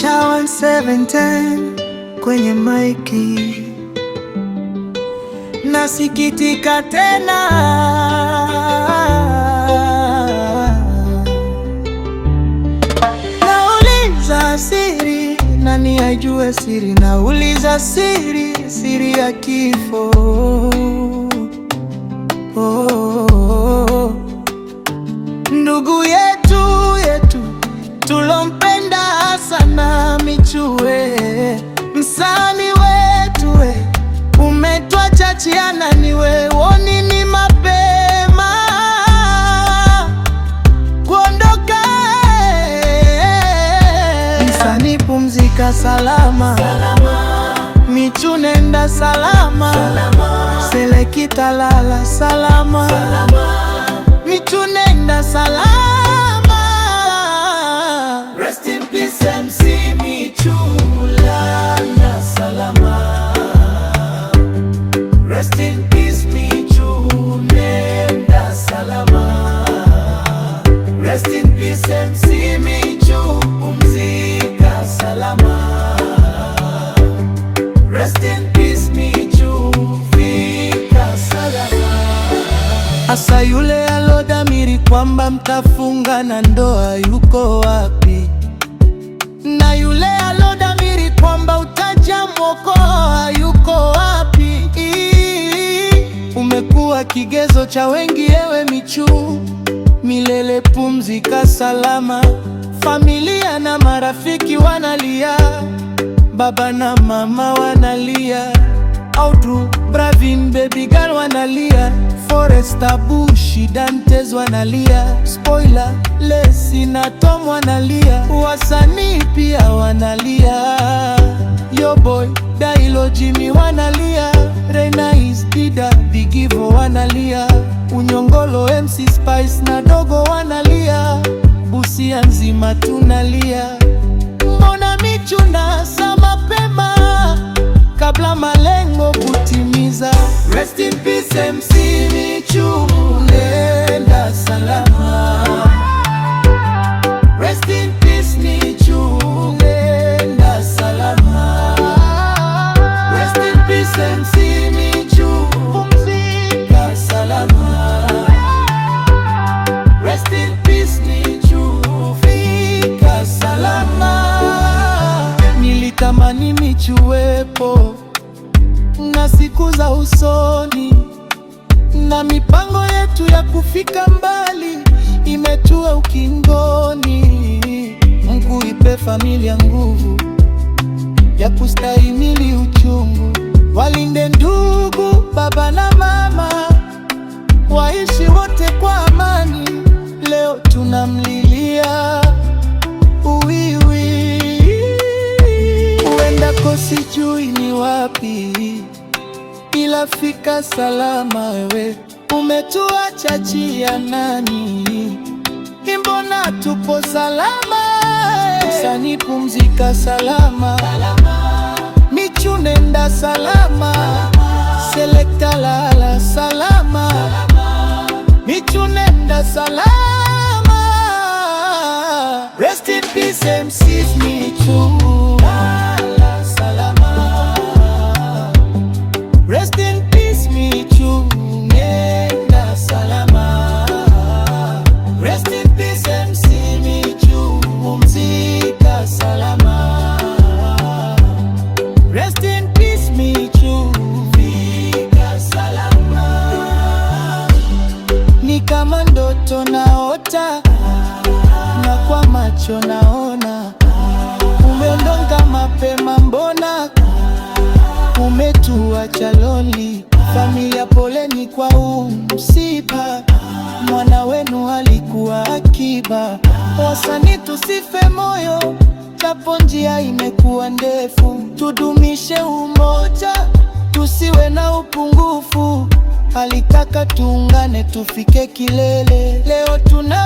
Cha 1710 kwenye maiki, nasikitika tena. Nauliza siri, nani ajue siri? Nauliza siri, siri ya kifo. Ndugu yetu tulompenda sana, Michue, msani wetu umetwacha chiana, niwe woni ni mapema kuondoka. Msani pumzika salama, Michu nenda salama, Selekita lala salama, Michu nenda salama. Rest in peace MC Michu, lala salama. Rest in peace Michu, nenda salama. Rest in peace MC Michu, pumzika salama. Rest in peace Michu, fika salama. Asa yule alodhamiri kwamba mtafungana ndoa yuko wapi? Na yule alodhamiri kwamba utaja mwokoa yuko wapi? Umekuwa kigezo cha wengi ewe Michu, milele pumzika salama. Familia na marafiki wanalia, baba na mama wanalia, Audru, Bravin, baby girl wanalia, Foresta, Bushi, Dantes wanalia, Spoiler, Lesi na Tom wanalia, wasanii pia wanalia, Yo Boy, Dailo, Jimmy wanalia, Renais, Dida, Bigivo wanalia, Unyongolo, MC Spice na Dogo wanalia, Busia nzima tunalia. Mbona Michu nasa mapema kabla malengo kutimiza? Rest in peace MC Michu, nenda salama. Rest in peace Michu, nenda salama. Rest in peace MC Michu, pumzika salama. Rest in peace Michu, fika salama. Nilitamani Michu wepo na siku za usoni, na mipango yetu ya kufika mbali imetua ukingoni. Mungu ipe familia nguvu ya kustahimili uchungu, walinde ndugu, baba na mama, waishi wote kwa amani. Leo tunamlilia uwiwi, uendako sijui ni wapi, ila fika salama. Wewe umetuacha chia nani? Mbona tupo salama? Msanii pumzika salama, Michu nenda salama, Selekta lala salama, Michu nenda salama. Rest in peace MCs Michu, lala salama. Rest in peace Michu, nenda salama. Rest in peace MC Michu, pumzika salama. Rest in peace Michu, fika salama. Ni kama ndoto naota, na kwa macho naona umeondoka mapema. Mbona umetuacha lonely? Familia poleni kwa msiba, mwana wenu alikuwa akiba. Wasanii tusife moyo, japo njia imekuwa ndefu. Tudumishe umoja, tusiwe na upungufu. Alitaka tuungane tufike kilele, leo tuna